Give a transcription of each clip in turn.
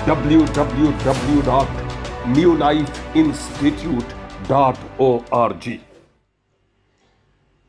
www.newlifeinstitute.org।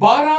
12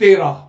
13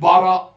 12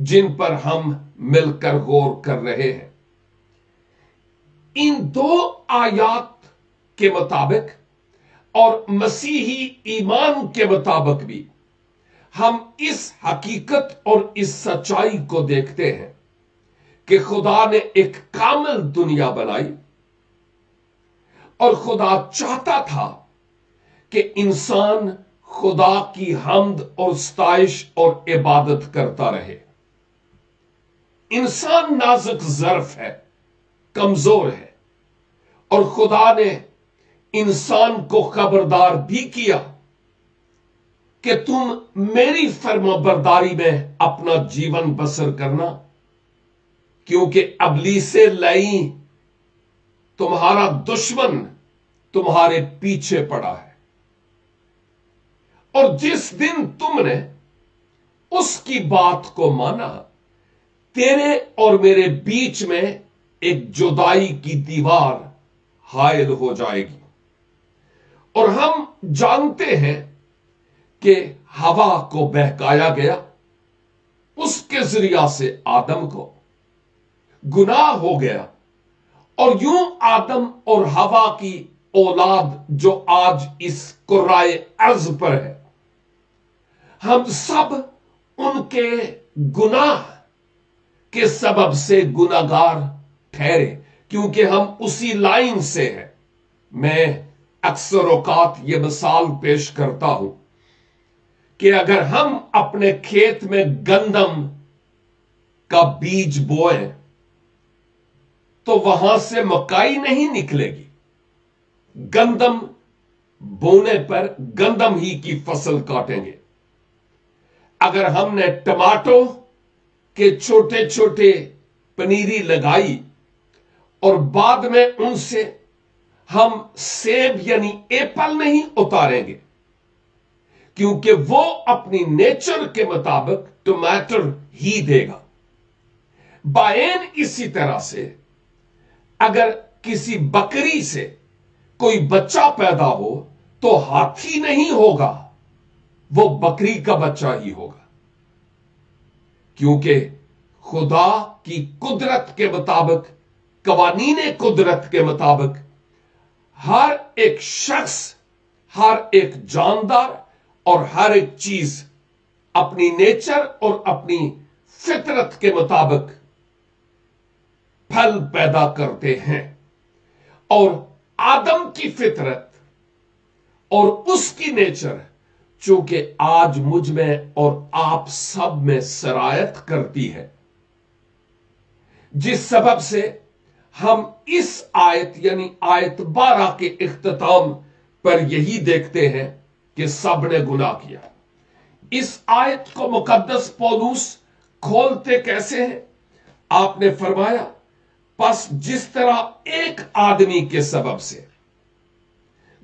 جن پر ہم مل کر غور کر رہے ہیں، ان دو آیات کے مطابق اور مسیحی ایمان کے مطابق بھی ہم اس حقیقت اور اس سچائی کو دیکھتے ہیں کہ خدا نے ایک کامل دنیا بنائی اور خدا چاہتا تھا کہ انسان خدا کی حمد اور ستائش اور عبادت کرتا رہے۔ انسان نازک ظرف ہے، کمزور ہے، اور خدا نے انسان کو خبردار بھی کیا کہ تم میری فرما برداری میں اپنا جیون بسر کرنا، کیونکہ ابلیس لعین تمہارا دشمن تمہارے پیچھے پڑا ہے، اور جس دن تم نے اس کی بات کو مانا، تیرے اور میرے بیچ میں ایک جدائی کی دیوار حائل ہو جائے گی۔ اور ہم جانتے ہیں کہ ہوا کو بہکایا گیا، اس کے ذریعہ سے آدم کو گناہ ہو گیا، اور یوں آدم اور ہوا کی اولاد جو آج اس کرۂ ارض پر ہے، ہم سب ان کے گناہ کے سبب سے گناہگار ٹھہرے، کیونکہ ہم اسی لائن سے ہیں۔ میں اکثر اوقات یہ مثال پیش کرتا ہوں کہ اگر ہم اپنے کھیت میں گندم کا بیج بوئیں تو وہاں سے مکئی نہیں نکلے گی۔ گندم بونے پر گندم ہی کی فصل کاٹیں گے۔ اگر ہم نے ٹماٹو کے چھوٹے چھوٹے پنیری لگائی اور بعد میں ان سے ہم سیب یعنی ایپل نہیں اتاریں گے، کیونکہ وہ اپنی نیچر کے مطابق ٹماٹر ہی دے گا۔ بائین اسی طرح سے اگر کسی بکری سے کوئی بچہ پیدا ہو تو ہاتھی نہیں ہوگا، وہ بکری کا بچہ ہی ہوگا، کیونکہ خدا کی قدرت کے مطابق، قوانین قدرت کے مطابق، ہر ایک شخص، ہر ایک جاندار اور ہر ایک چیز اپنی نیچر اور اپنی فطرت کے مطابق پھل پیدا کرتے ہیں۔ اور آدم کی فطرت اور اس کی نیچر چونکہ آج مجھ میں اور آپ سب میں سرایت کرتی ہے، جس سبب سے ہم اس آیت یعنی آیت 12 کے اختتام پر یہی دیکھتے ہیں کہ سب نے گناہ کیا۔ اس آیت کو مقدس پولوس کھولتے کیسے ہیں؟ آپ نے فرمایا، پس جس طرح ایک آدمی کے سبب سے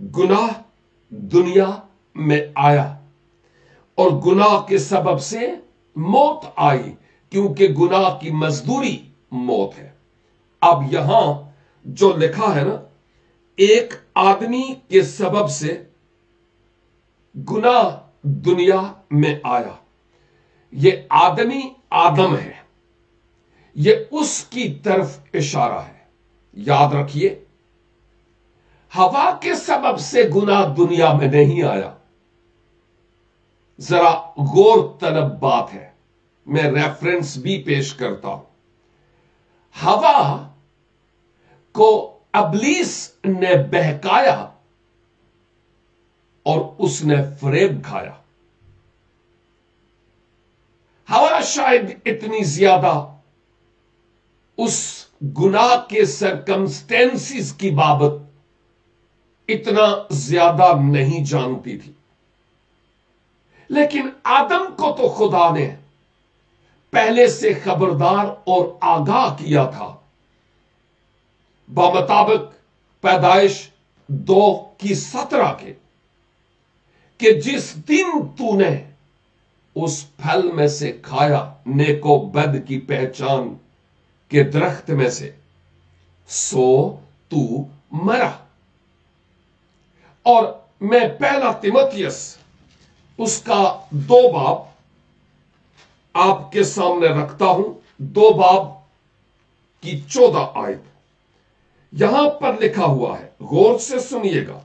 گناہ دنیا میں آیا، اور گناہ کے سبب سے موت آئی، کیونکہ گناہ کی مزدوری موت ہے۔ اب یہاں جو لکھا ہے نا، ایک آدمی کے سبب سے گناہ دنیا میں آیا، یہ آدمی آدم ہے، یہ اس کی طرف اشارہ ہے۔ یاد رکھیے، ہوا کے سبب سے گناہ دنیا میں نہیں آیا۔ ذرا غور طلب بات ہے، میں ریفرنس بھی پیش کرتا ہوں۔ ہوا کو ابلیس نے بہکایا اور اس نے فریب کھایا۔ ہوا شاید اتنی زیادہ اس گناہ کے سرکمسٹینسز کی بابت اتنا زیادہ نہیں جانتی تھی، لیکن آدم کو تو خدا نے پہلے سے خبردار اور آگاہ کیا تھا، بمطابق پیدائش 2:17 کے، کہ جس دن تو نے اس پھل میں سے کھایا، نیک و بد کی پہچان کے درخت میں سے، سو تو مرا۔ اور میں پہلا تیموتھیوس اس کا 2 باب آپ کے سامنے رکھتا ہوں 2 باب کی 14 آیت. یہاں پر لکھا ہوا ہے، غور سے سنیے گا،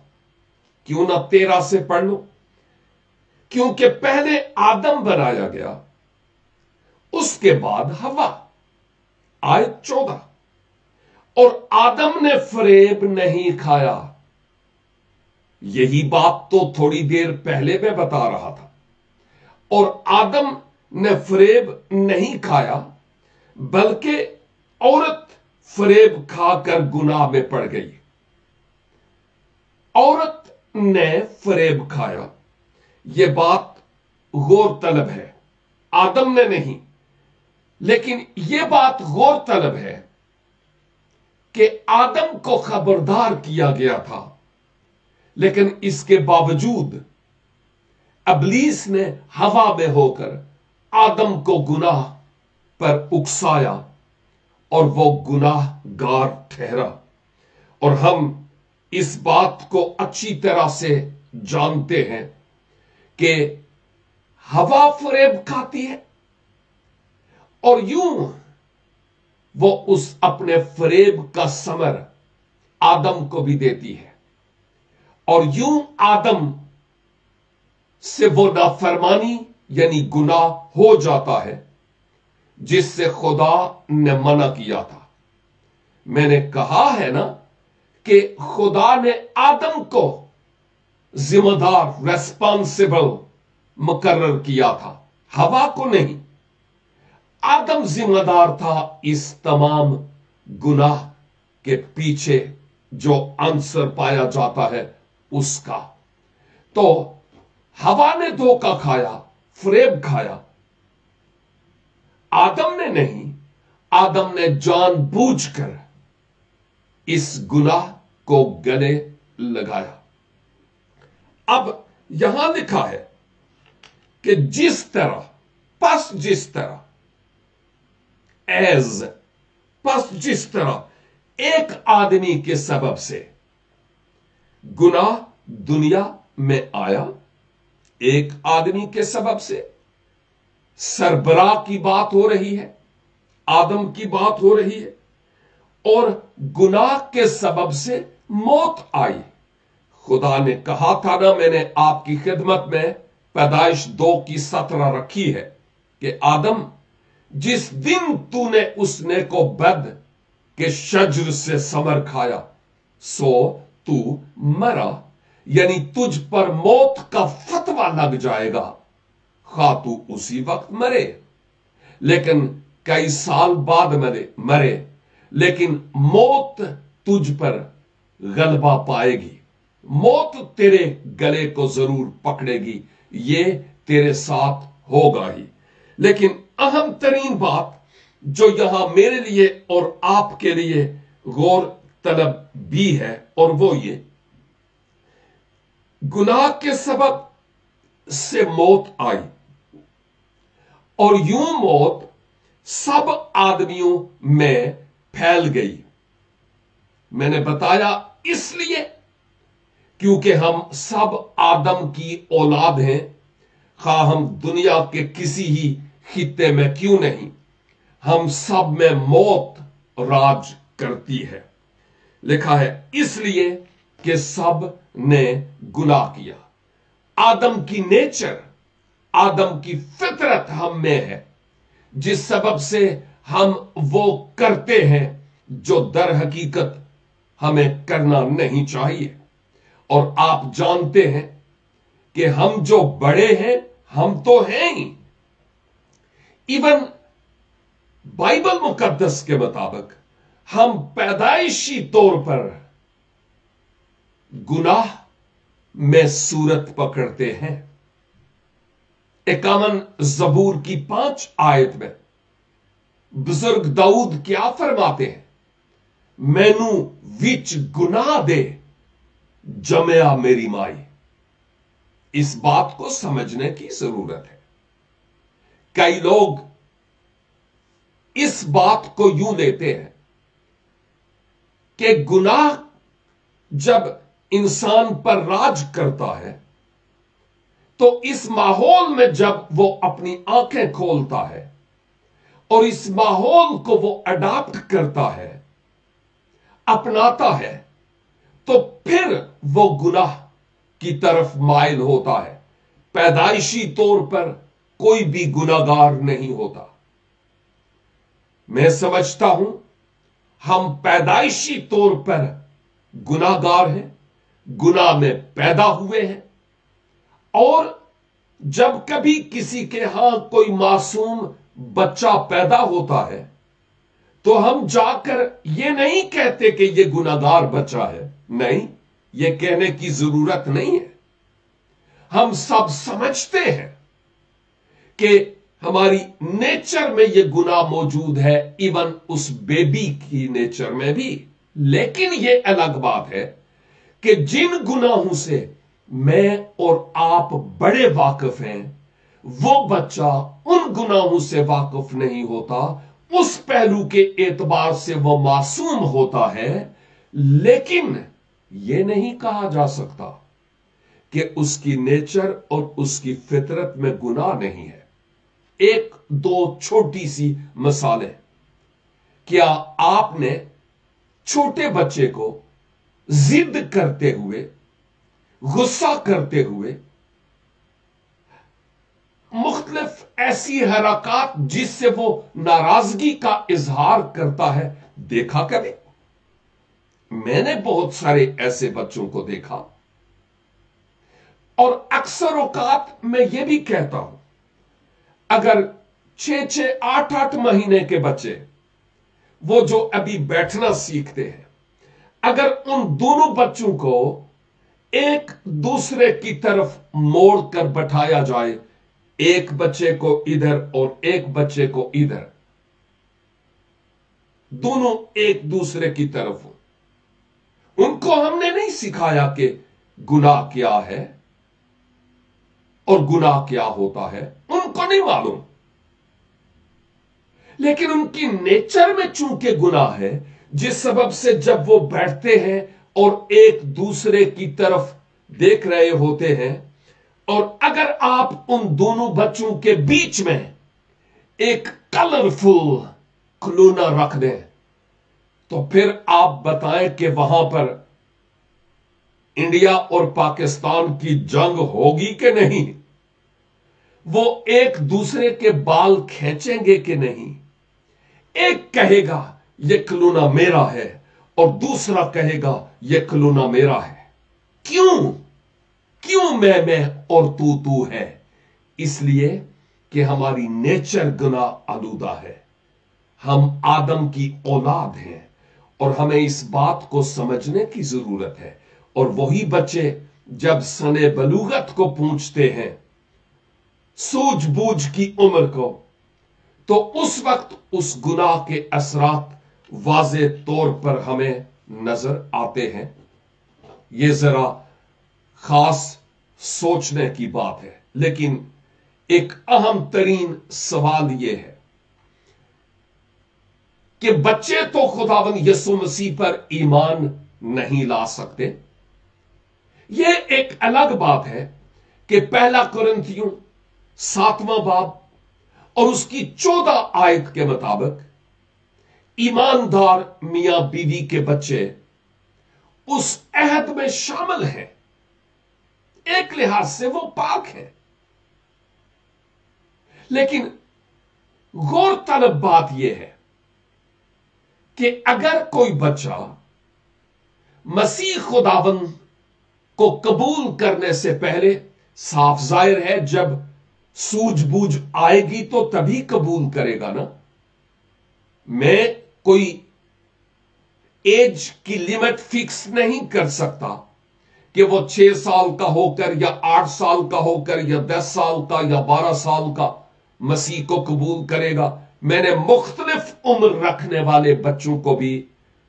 کیوں نہ 13 سے پڑھ لو. کیونکہ پہلے آدم بنایا گیا، اس کے بعد ہوا. آیت 14. اور آدم نے فریب نہیں کھایا. یہی بات تو تھوڑی دیر پہلے میں بتا رہا تھا. اور آدم نے فریب نہیں کھایا، بلکہ عورت فریب کھا کر گناہ میں پڑ گئی. عورت نے فریب کھایا، یہ بات غور طلب ہے. آدم نے نہیں. لیکن یہ بات غور طلب ہے کہ آدم کو خبردار کیا گیا تھا، لیکن اس کے باوجود ابلیس نے ہوا میں ہو کر آدم کو گناہ پر اکسایا اور وہ گناہ گار ٹھہرا. اور ہم اس بات کو اچھی طرح سے جانتے ہیں کہ ہوا فریب کھاتی ہے اور یوں وہ اس اپنے فریب کا ثمر آدم کو بھی دیتی ہے، اور یوں آدم سے وہ نافرمانی یعنی گناہ ہو جاتا ہے جس سے خدا نے منع کیا تھا. میں نے کہا ہے نا کہ خدا نے آدم کو ذمہ دار ریسپانسبل مقرر کیا تھا، ہوا کو نہیں. آدم ذمہ دار تھا اس تمام گناہ کے پیچھے جو عنصر پایا جاتا ہے اس کا. تو ہوا نے دھوکہ کھایا، فریب کھایا، آدم نے نہیں. آدم نے جان بوجھ کر اس گناہ کو گلے لگایا. اب یہاں لکھا ہے کہ جس طرح جس طرح ایک آدمی کے سبب سے گناہ دنیا میں آیا، ایک آدمی کے سبب سے سربراہ کی بات ہو رہی ہے، آدم کی بات ہو رہی ہے، اور گناہ کے سبب سے موت آئی. خدا نے کہا تھا نا، میں نے آپ کی خدمت میں پیدائش 2:17 رکھی ہے کہ آدم، جس دن تو نے اس نے کو بد کے شجر سے ثمر کھایا سو تو مرا. یعنی تجھ پر موت کا فتویٰ لگ جائے گا، خواہ تو اسی وقت مرے، لیکن کئی سال بعد مرے، لیکن موت تجھ پر غلبہ پائے گی. موت تیرے گلے کو ضرور پکڑے گی، یہ تیرے ساتھ ہوگا ہی. لیکن اہم ترین بات جو یہاں میرے لیے اور آپ کے لیے غور طلب بھی ہے، اور وہ یہ، گناہ کے سبب سے موت آئی، اور یوں موت سب آدمیوں میں پھیل گئی. میں نے بتایا اس لیے کیونکہ ہم سب آدم کی اولاد ہیں، خواہ ہم دنیا کے کسی ہی خطے میں کیوں نہیں، ہم سب میں موت راج کرتی ہے. لکھا ہے اس لیے کہ سب نے گناہ کیا. آدم کی نیچر، آدم کی فطرت ہم میں ہے، جس سبب سے ہم وہ کرتے ہیں جو در حقیقت ہمیں کرنا نہیں چاہیے. اور آپ جانتے ہیں کہ ہم جو بڑے ہیں ہم تو ہیں ہی. ایون بائبل مقدس کے مطابق ہم پیدائشی طور پر گناہ میں صورت پکڑتے ہیں. 51 زبور کی 5 آیت میں بزرگ داؤد کیا فرماتے ہیں؟ مینو وچ گناہ دے جمیا میری مائی. اس بات کو سمجھنے کی ضرورت ہے. کئی لوگ اس بات کو یوں لیتے ہیں کہ گناہ جب انسان پر راج کرتا ہے تو اس ماحول میں جب وہ اپنی آنکھیں کھولتا ہے اور اس ماحول کو وہ اڈاپٹ کرتا ہے، اپناتا ہے، تو پھر وہ گناہ کی طرف مائل ہوتا ہے۔ پیدائشی طور پر کوئی بھی گناہگار نہیں ہوتا۔ میں سمجھتا ہوں ہم پیدائشی طور پر گناہگار ہیں، گناہ میں پیدا ہوئے ہیں، اور جب کبھی کسی کے ہاں کوئی معصوم بچہ پیدا ہوتا ہے تو ہم جا کر یہ نہیں کہتے کہ یہ گناہگار بچہ ہے، نہیں، یہ کہنے کی ضرورت نہیں ہے۔ ہم سب سمجھتے ہیں کہ ہماری نیچر میں یہ گناہ موجود ہے، ایون اس بیبی کی نیچر میں بھی۔ لیکن یہ الگ بات ہے کہ جن گناہوں سے میں اور آپ بڑے واقف ہیں، وہ بچہ ان گناہوں سے واقف نہیں ہوتا۔ اس پہلو کے اعتبار سے وہ معصوم ہوتا ہے، لیکن یہ نہیں کہا جا سکتا کہ اس کی نیچر اور اس کی فطرت میں گناہ نہیں ہے۔ ایک دو چھوٹی سی مثالیں۔ کیا آپ نے چھوٹے بچے کو ضد کرتے ہوئے، غصہ کرتے ہوئے، مختلف ایسی حرکات جس سے وہ ناراضگی کا اظہار کرتا ہے، دیکھا کبھی؟ میں نے بہت سارے ایسے بچوں کو دیکھا، اور اکثر اوقات میں یہ بھی کہتا ہوں، اگر 6-8 مہینے کے بچے، وہ جو ابھی بیٹھنا سیکھتے ہیں، اگر ان دونوں بچوں کو ایک دوسرے کی طرف موڑ کر بٹھایا جائے، ایک بچے کو ادھر اور ایک بچے کو ادھر، دونوں ایک دوسرے کی طرف ہوں، ان کو ہم نے نہیں سکھایا کہ گناہ کیا ہے اور گناہ کیا ہوتا ہے، ان کو نہیں معلوم، لیکن ان کی نیچر میں چونکہ گناہ ہے، جس سبب سے جب وہ بیٹھتے ہیں اور ایک دوسرے کی طرف دیکھ رہے ہوتے ہیں، اور اگر آپ ان دونوں بچوں کے بیچ میں ایک کلرفل کھلونا رکھ دیں، تو پھر آپ بتائیں کہ وہاں پر انڈیا اور پاکستان کی جنگ ہوگی کہ نہیں؟ وہ ایک دوسرے کے بال کھینچیں گے کہ نہیں؟ ایک کہے گا یہ کھلونا میرا ہے، اور دوسرا کہے گا یہ کھلونا میرا ہے۔ کیوں میں اور تو ہے؟ اس لیے کہ ہماری نیچر گناہ آلودہ ہے۔ ہم آدم کی اولاد ہیں، اور ہمیں اس بات کو سمجھنے کی ضرورت ہے۔ اور وہی بچے جب سن بلوغت کو پہنچتے ہیں، سوجھ بوجھ کی عمر کو، تو اس وقت اس گناہ کے اثرات واضح طور پر ہمیں نظر آتے ہیں۔ یہ ذرا خاص سوچنے کی بات ہے، لیکن ایک اہم ترین سوال یہ ہے کہ بچے تو خداوند یسوع مسیح پر ایمان نہیں لا سکتے۔ یہ ایک الگ بات ہے کہ پہلا کرنتھیوں 7واں باب اور اس کی 14 آیت کے مطابق ایماندار میاں بیوی کے بچے اس عہد میں شامل ہیں، ایک لحاظ سے وہ پاک ہیں۔ لیکن غور طلب بات یہ ہے کہ اگر کوئی بچہ مسیح خداوند کو قبول کرنے سے پہلے، صاف ظاہر ہے جب سوجھ بوجھ آئے گی تو تبھی قبول کرے گا نا۔ میں کوئی ایج کی لمٹ فکس نہیں کر سکتا کہ وہ 6 سال کا ہو کر یا 8 سال کا ہو کر یا 10 سال کا یا 12 سال کا مسیح کو قبول کرے گا۔ میں نے مختلف عمر رکھنے والے بچوں کو بھی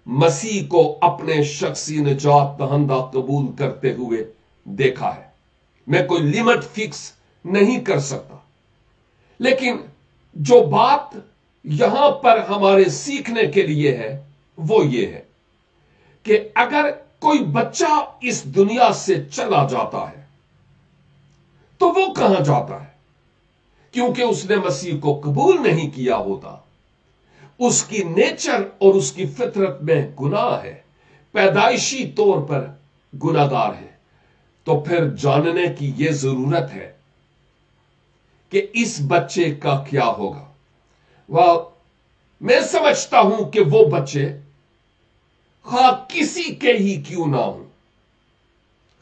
مسیح کو اپنے شخصی نجات دہندہ قبول کرتے ہوئے دیکھا ہے۔ میں کوئی لمٹ فکس نہیں کر سکتا، لیکن جو بات یہاں پر ہمارے سیکھنے کے لیے ہے وہ یہ ہے کہ اگر کوئی بچہ اس دنیا سے چلا جاتا ہے تو وہ کہاں جاتا ہے؟ کیونکہ اس نے مسیح کو قبول نہیں کیا ہوتا. اس کی نیچر اور اس کی فطرت میں گناہ ہے، پیدائشی طور پر گناہگار ہے. تو پھر جاننے کی یہ ضرورت ہے کہ اس بچے کا کیا ہوگا. میں سمجھتا ہوں کہ وہ بچے خواہ کسی کے ہی کیوں نہ ہوں،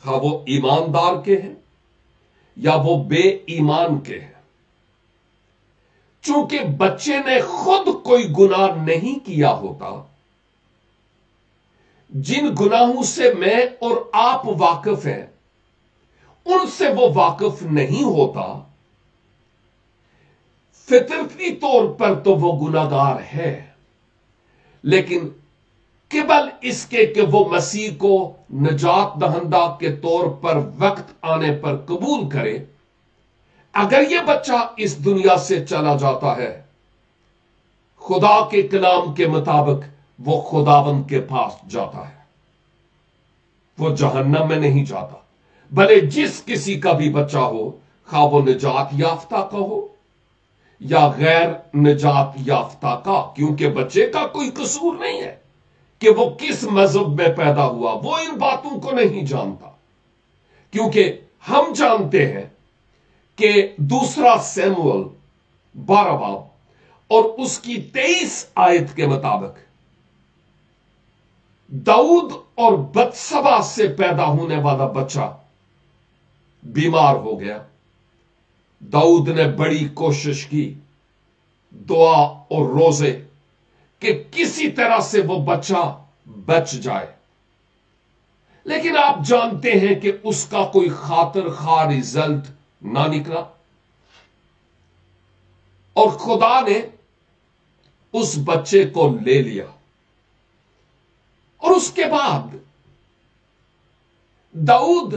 خواہ وہ ایماندار کے ہیں یا وہ بے ایمان کے ہیں، چونکہ بچے نے خود کوئی گناہ نہیں کیا ہوتا، جن گناہوں سے میں اور آپ واقف ہیں ان سے وہ واقف نہیں ہوتا. فطرتی طور پر تو وہ گناہگار ہے، لیکن قبل اس کے کہ وہ مسیح کو نجات دہندہ کے طور پر وقت آنے پر قبول کرے، اگر یہ بچہ اس دنیا سے چلا جاتا ہے، خدا کے کلام کے مطابق وہ خداوند کے پاس جاتا ہے، وہ جہنم میں نہیں جاتا. بھلے جس کسی کا بھی بچہ ہو، خواہ وہ نجات یافتہ کا ہو یا غیر نجات یافتہ کا، کیونکہ بچے کا کوئی قصور نہیں ہے کہ وہ کس مذہب میں پیدا ہوا، وہ ان باتوں کو نہیں جانتا. کیونکہ ہم جانتے ہیں کہ دوسرا سیموئل 12 باب اور اس کی 23 آیت کے مطابق داؤد اور بتسبا سے پیدا ہونے والا بچہ بیمار ہو گیا. داؤد نے بڑی کوشش کی، دعا اور روزے، کہ کسی طرح سے وہ بچہ بچ جائے، لیکن آپ جانتے ہیں کہ اس کا کوئی خاطر خواہ رزلٹ نہ نکلا، اور خدا نے اس بچے کو لے لیا. اور اس کے بعد داؤد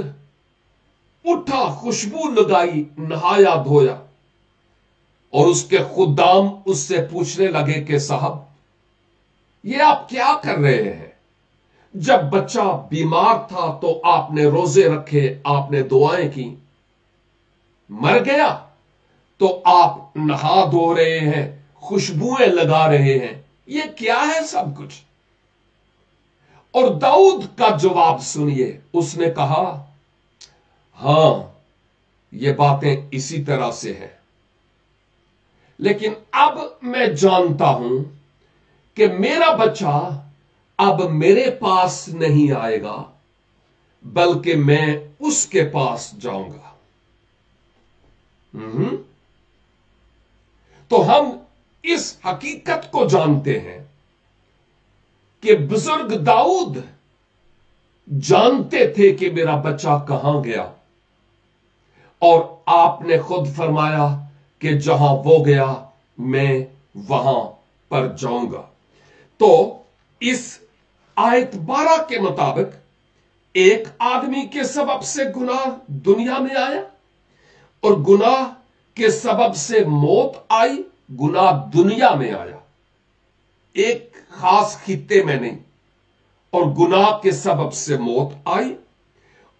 اٹھا، خوشبو لگائی، نہایا دھویا، اور اس کے خدام اس سے پوچھنے لگے کہ صاحب یہ آپ کیا کر رہے ہیں؟ جب بچہ بیمار تھا تو آپ نے روزے رکھے، آپ نے دعائیں کی، مر گیا تو آپ نہا دھو رہے ہیں، خوشبوئیں لگا رہے ہیں، یہ کیا ہے سب کچھ؟ اور داؤد کا جواب سنیے. اس نے کہا ہاں یہ باتیں اسی طرح سے ہیں، لیکن اب میں جانتا ہوں کہ میرا بچہ اب میرے پاس نہیں آئے گا، بلکہ میں اس کے پاس جاؤں گا. تو ہم اس حقیقت کو جانتے ہیں کہ بزرگ داؤد جانتے تھے کہ میرا بچہ کہاں گیا، اور آپ نے خود فرمایا کہ جہاں وہ گیا میں وہاں پر جاؤں گا. تو اس آیت 12 کے مطابق ایک آدمی کے سبب سے گناہ دنیا میں آیا، اور گناہ کے سبب سے موت آئی. گناہ دنیا میں آیا، ایک خاص خطے میں نہیں، اور گناہ کے سبب سے موت آئی.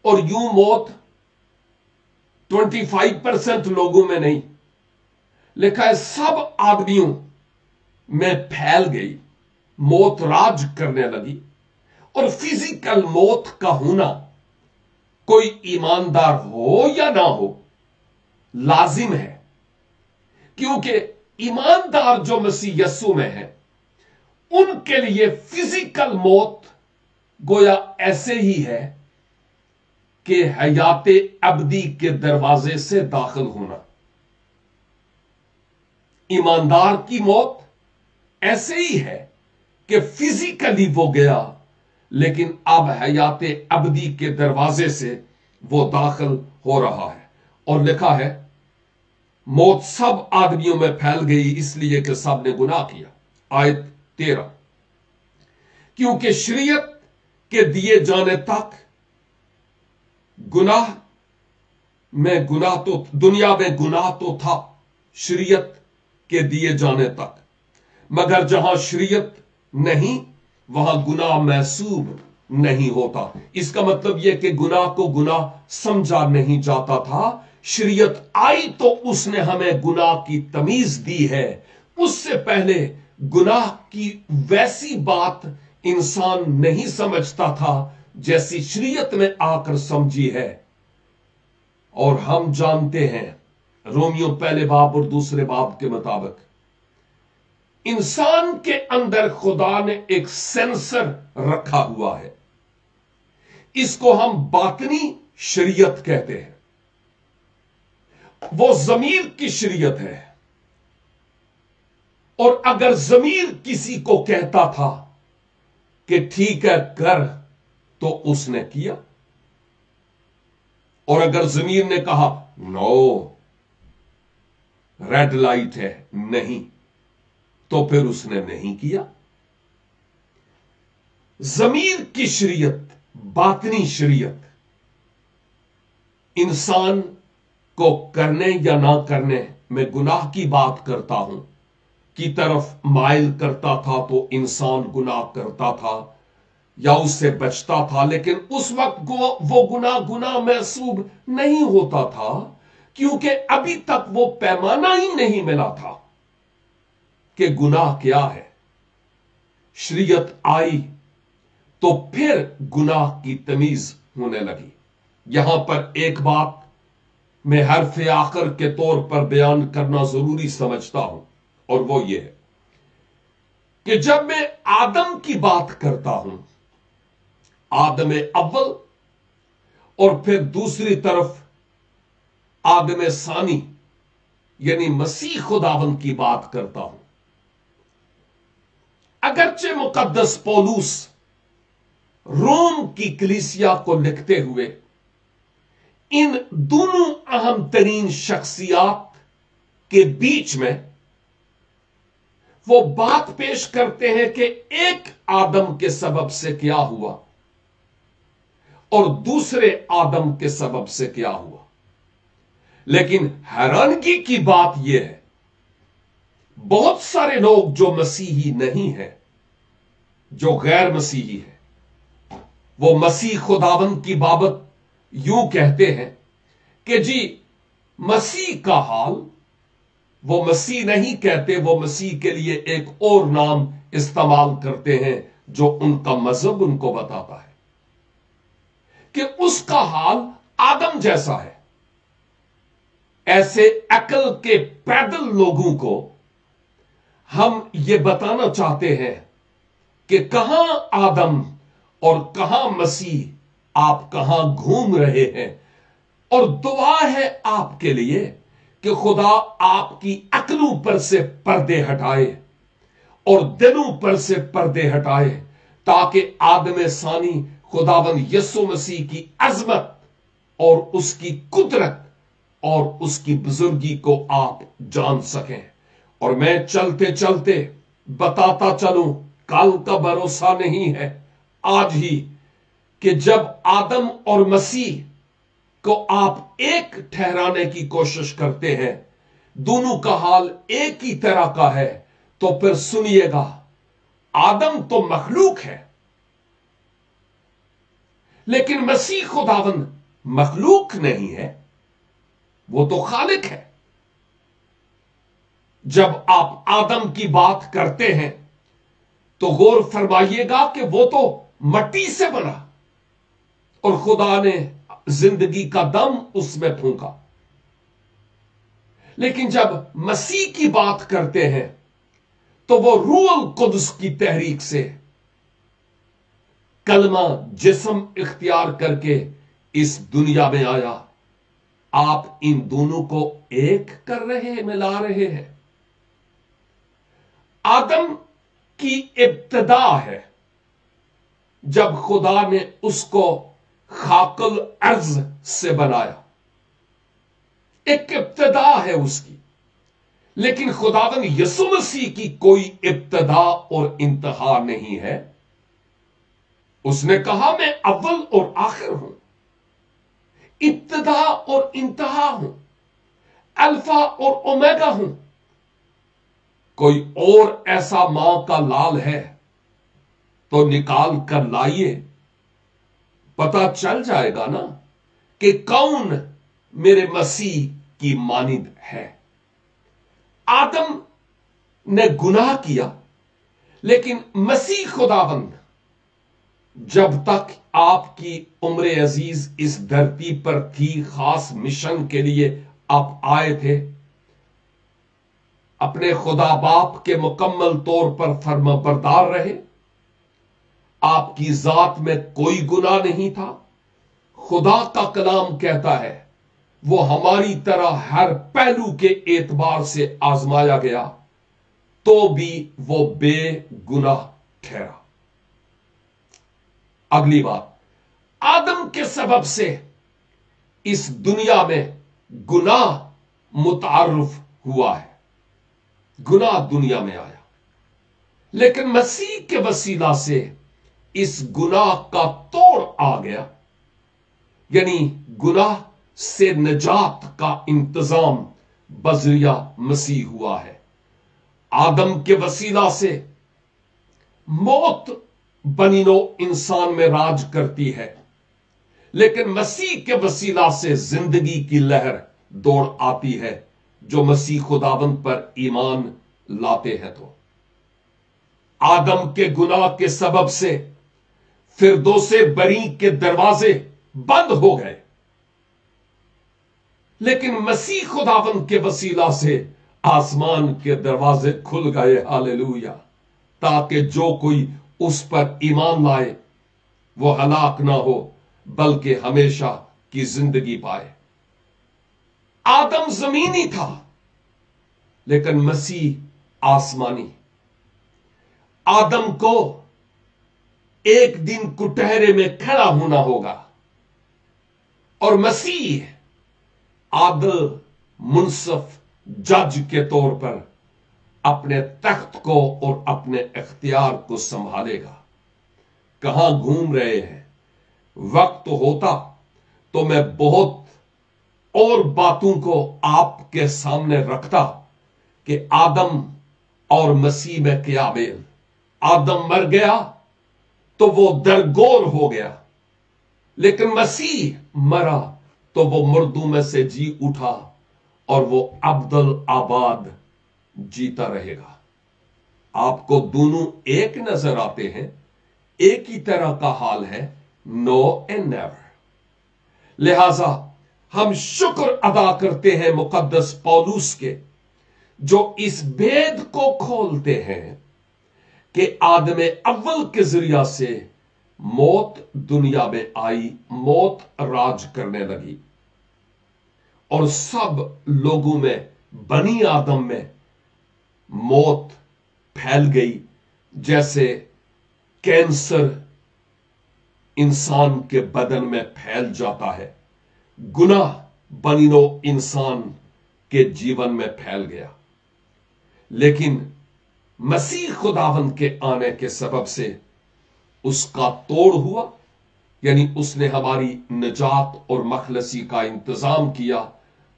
اور یوں موت 25% لوگوں میں نہیں، لکھا ہے سب آدمیوں میں پھیل گئی، موت راج کرنے لگی. اور فزیکل موت کا ہونا کوئی ایماندار ہو یا نہ ہو لازم ہے، کیونکہ ایماندار جو مسیح یسوع میں ہے ان کے لیے فزیکل موت گویا ایسے ہی ہے کہ حیات ابدی کے دروازے سے داخل ہونا. ایماندار کی موت ایسے ہی ہے کہ فزیکلی وہ گیا، لیکن اب حیات ابدی کے دروازے سے وہ داخل ہو رہا ہے. اور لکھا ہے موت سب آدمیوں میں پھیل گئی اس لیے کہ سب نے گناہ کیا. آیت 13، کیونکہ شریعت کے دیے جانے تک دنیا میں گناہ تو تھا، شریعت کے دیے جانے تک، مگر جہاں شریعت نہیں وہاں گناہ محسوب نہیں ہوتا. اس کا مطلب یہ کہ گناہ کو گناہ سمجھا نہیں جاتا تھا، شریعت آئی تو اس نے ہمیں گناہ کی تمیز دی ہے. اس سے پہلے گناہ کی ویسی بات انسان نہیں سمجھتا تھا جیسی شریعت میں آ کر سمجھی ہے. اور ہم جانتے ہیں رومیو پہلے باب اور دوسرے باب کے مطابق انسان کے اندر خدا نے ایک سینسر رکھا ہوا ہے. اس کو ہم باطنی شریعت کہتے ہیں. وہ ضمیر کی شریعت ہے. اور اگر ضمیر کسی کو کہتا تھا کہ ٹھیک ہے کر تو اس نے کیا. اور اگر ضمیر نے کہا نو ریڈ لائٹ ہے نہیں تو پھر اس نے نہیں کیا. ضمیر کی شریعت باطنی شریعت انسان کو کرنے یا نہ کرنے میں گناہ کی بات کرتا ہوں کی طرف مائل کرتا تھا تو انسان گناہ کرتا تھا یا اس سے بچتا تھا. لیکن اس وقت وہ گناہ محسوب نہیں ہوتا تھا کیونکہ ابھی تک وہ پیمانہ ہی نہیں ملا تھا کہ گناہ کیا ہے. شریعت آئی تو پھر گناہ کی تمیز ہونے لگی. یہاں پر ایک بات میں حرف آخر کے طور پر بیان کرنا ضروری سمجھتا ہوں اور وہ یہ ہے کہ جب میں آدم کی بات کرتا ہوں آدم اول اور پھر دوسری طرف آدم ثانی یعنی مسیح خداوند کی بات کرتا ہوں. اگرچہ مقدس پولوس روم کی کلیسیا کو لکھتے ہوئے ان دونوں اہم ترین شخصیات کے بیچ میں وہ بات پیش کرتے ہیں کہ ایک آدم کے سبب سے کیا ہوا اور دوسرے آدم کے سبب سے کیا ہوا. لیکن حیرانگی کی بات یہ ہے بہت سارے لوگ جو مسیحی نہیں ہیں جو غیر مسیحی ہیں وہ مسیح خداوند کی بابت یوں کہتے ہیں کہ جی مسیح کا حال وہ مسیح نہیں کہتے. وہ مسیح کے لیے ایک اور نام استعمال کرتے ہیں جو ان کا مذہب ان کو بتاتا ہے کہ اس کا حال آدم جیسا ہے. ایسے عقل کے پیدل لوگوں کو ہم یہ بتانا چاہتے ہیں کہ کہاں آدم اور کہاں مسیح آپ کہاں گھوم رہے ہیں. اور دعا ہے آپ کے لیے کہ خدا آپ کی عقلوں پر سے پردے ہٹائے اور دلوں پر سے پردے ہٹائے تاکہ آدم ثانی خداوند یسوع مسیح کی عظمت اور اس کی قدرت اور اس کی بزرگی کو آپ جان سکیں. اور میں چلتے چلتے بتاتا چلوں کل کا بھروسہ نہیں ہے آج ہی کہ جب آدم اور مسیح کو آپ ایک ٹھہرانے کی کوشش کرتے ہیں دونوں کا حال ایک ہی طرح کا ہے تو پھر سنیے گا آدم تو مخلوق ہے لیکن مسیح خداوند مخلوق نہیں ہے وہ تو خالق ہے. جب آپ آدم کی بات کرتے ہیں تو غور فرمائیے گا کہ وہ تو مٹی سے بنا اور خدا نے زندگی کا دم اس میں پھونکا. لیکن جب مسیح کی بات کرتے ہیں تو وہ روح القدس کی تحریک سے کلمہ جسم اختیار کر کے اس دنیا میں آیا. آپ ان دونوں کو ایک کر رہے ہیں ملا رہے ہیں. آدم کی ابتدا ہے جب خدا نے اس کو خاک الارض سے بنایا. ایک ابتدا ہے اس کی لیکن خداوند یسوع مسیح کی کوئی ابتدا اور انتہا نہیں ہے. اس نے کہا میں اول اور آخر ہوں ابتدا اور انتہا ہوں الفا اور اومیگا ہوں. کوئی اور ایسا ماں کا لال ہے تو نکال کر لائیے پتا چل جائے گا نا کہ کون میرے مسیح کی مانند ہے۔ آدم نے گناہ کیا، لیکن مسیح خداوند جب تک آپ کی عمر عزیز اس دھرتی پر تھی، خاص مشن کے لیے آپ آئے تھے، اپنے خدا باپ کے مکمل طور پر فرما بردار رہے۔ آپ کی ذات میں کوئی گناہ نہیں تھا۔ خدا کا کلام کہتا ہے وہ ہماری طرح ہر پہلو کے اعتبار سے آزمایا گیا تو بھی وہ بے گناہ ٹھہرا۔ اگلی بات، آدم کے سبب سے اس دنیا میں گناہ متعارف ہوا ہے، گناہ دنیا میں آیا، لیکن مسیح کے وسیلہ سے اس گناہ کا توڑ آ گیا، یعنی گناہ سے نجات کا انتظام بذریعہ مسیح ہوا ہے۔ آدم کے وسیلہ سے موت بنی نوع انسان میں راج کرتی ہے، لیکن مسیح کے وسیلہ سے زندگی کی لہر دوڑ آتی ہے جو مسیح خداوند پر ایمان لاتے ہیں۔ تو آدم کے گناہ کے سبب سے فردوس بری کے دروازے بند ہو گئے، لیکن مسیح خداوند کے وسیلہ سے آسمان کے دروازے کھل گئے، ہاللویہ، تاکہ جو کوئی اس پر ایمان لائے وہ ہلاک نہ ہو بلکہ ہمیشہ کی زندگی پائے۔ آدم زمینی تھا لیکن مسیح آسمانی۔ آدم کو ایک دن کٹہرے میں کھڑا ہونا ہوگا، اور مسیح عادل منصف جج کے طور پر اپنے تخت کو اور اپنے اختیار کو سنبھالے گا۔ کہاں گھوم رہے ہیں؟ وقت ہوتا تو میں بہت اور باتوں کو آپ کے سامنے رکھتا کہ آدم اور مسیح میں کیا میل۔ آدم مر گیا تو وہ درگور ہو گیا، لیکن مسیح مرا تو وہ مردوں میں سے جی اٹھا اور وہ ابدالآباد جیتا رہے گا۔ آپ کو دونوں ایک نظر آتے ہیں، ایک ہی طرح کا حال ہے، نو اینڈ نیور۔ لہذا ہم شکر ادا کرتے ہیں مقدس پولس کے، جو اس بھید کو کھولتے ہیں کہ آدم اول کے ذریعہ سے موت دنیا میں آئی، موت راج کرنے لگی، اور سب لوگوں میں، بنی آدم میں موت پھیل گئی، جیسے کینسر انسان کے بدن میں پھیل جاتا ہے۔ گناہ بنی نوع انسان کے جیون میں پھیل گیا، لیکن مسیح خداوند کے آنے کے سبب سے اس کا توڑ ہوا، یعنی اس نے ہماری نجات اور مخلصی کا انتظام کیا۔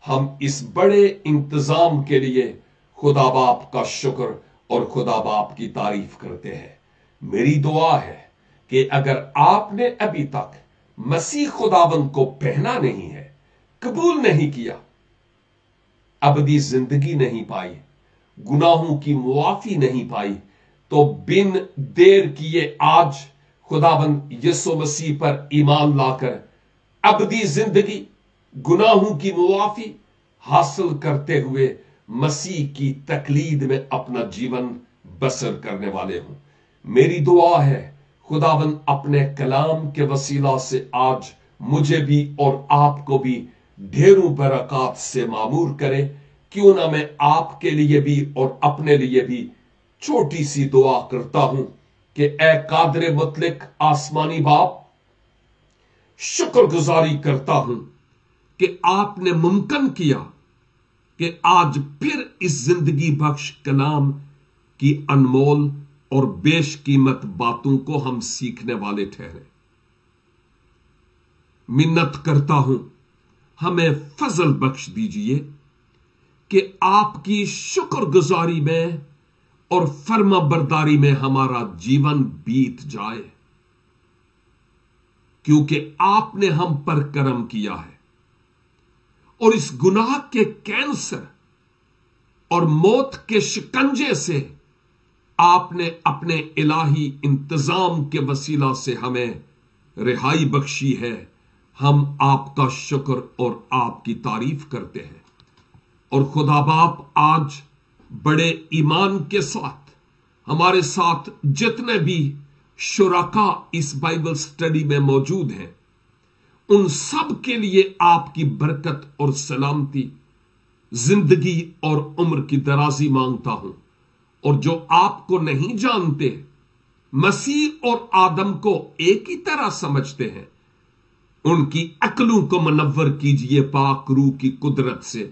ہم اس بڑے انتظام کے لیے خدا باپ کا شکر اور خدا باپ کی تعریف کرتے ہیں۔ میری دعا ہے کہ اگر آپ نے ابھی تک مسیح خداوند کو پہنا نہیں ہے، قبول نہیں کیا، ابدی زندگی نہیں پائی، گناہوں کی معافی نہیں پائی، تو بن دیر کیے آج خداوند یسوع مسیح پر ایمان لا کر ابدی زندگی، گناہوں کی معافی حاصل کرتے ہوئے مسیح کی تقلید میں اپنا جیون بسر کرنے والے ہوں۔ میری دعا ہے خداوند اپنے کلام کے وسیلہ سے آج مجھے بھی اور آپ کو بھی ڈھیروں برکات سے معمور کرے۔ کیوں نہ میں آپ کے لیے بھی اور اپنے لیے بھی چھوٹی سی دعا کرتا ہوں کہ اے قادر مطلق آسمانی باپ، شکر گزاری کرتا ہوں کہ آپ نے ممکن کیا کہ آج پھر اس زندگی بخش کلام کی انمول اور بیش قیمت باتوں کو ہم سیکھنے والے ٹھہرے۔ منت کرتا ہوں ہمیں فضل بخش دیجئے کہ آپ کی شکر گزاری میں اور فرما برداری میں ہمارا جیون بیت جائے، کیونکہ آپ نے ہم پر کرم کیا ہے اور اس گناہ کے کینسر اور موت کے شکنجے سے آپ نے اپنے الہی انتظام کے وسیلہ سے ہمیں رہائی بخشی ہے۔ ہم آپ کا شکر اور آپ کی تعریف کرتے ہیں۔ اور خدا باپ آج بڑے ایمان کے ساتھ ہمارے ساتھ جتنے بھی شرکا اس بائبل سٹڈی میں موجود ہیں، ان سب کے لیے آپ کی برکت اور سلامتی، زندگی اور عمر کی درازی مانگتا ہوں۔ اور جو آپ کو نہیں جانتے، مسیح اور آدم کو ایک ہی طرح سمجھتے ہیں، ان کی عقلوں کو منور کیجئے پاک روح کی قدرت سے،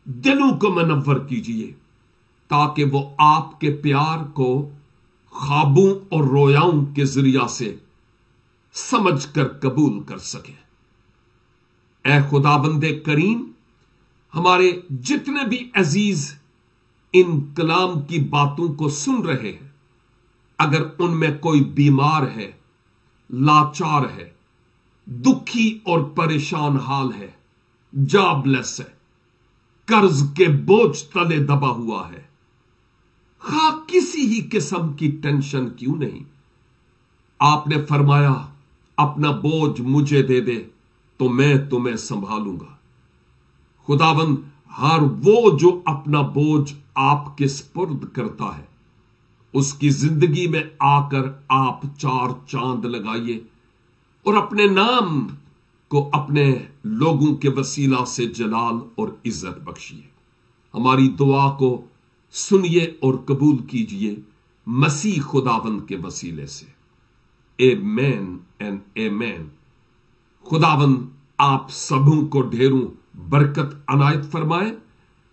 دلوں کو منور کیجئے تاکہ وہ آپ کے پیار کو خوابوں اور رویاؤں کے ذریعہ سے سمجھ کر قبول کر سکیں۔ اے خداوند کریم، ہمارے جتنے بھی عزیز ان کلام کی باتوں کو سن رہے ہیں، اگر ان میں کوئی بیمار ہے، لاچار ہے، دکھی اور پریشان حال ہے، جاب لیس ہے، قرض کے بوجھ تلے دبا ہوا ہے، خواہ کسی ہی قسم کی ٹینشن کیوں نہیں، آپ نے فرمایا اپنا بوجھ مجھے دے دے تو میں تمہیں سنبھالوں گا۔ خداوند، ہر وہ جو اپنا بوجھ آپ کے سپرد کرتا ہے، اس کی زندگی میں آ کر آپ چار چاند لگائیے اور اپنے نام کو اپنے لوگوں کے وسیلہ سے جلال اور عزت بخشیے۔ ہماری دعا کو سنیے اور قبول کیجئے مسیح خداوند کے وسیلے سے۔ آمین اینڈ آمین۔ خداوند آپ سبوں کو ڈھیروں برکت عنایت فرمائے۔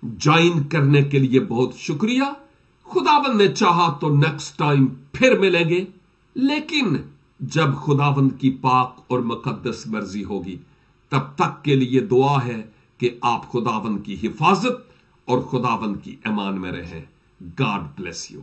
جوائن کرنے کے لیے بہت شکریہ۔ خداوند نے چاہا تو نیکسٹ ٹائم پھر ملیں گے، لیکن جب خداوند کی پاک اور مقدس مرضی ہوگی، تب تک کے لیے دعا ہے کہ آپ خداوند کی حفاظت اور خداوند کی امان میں رہیں۔ God bless you.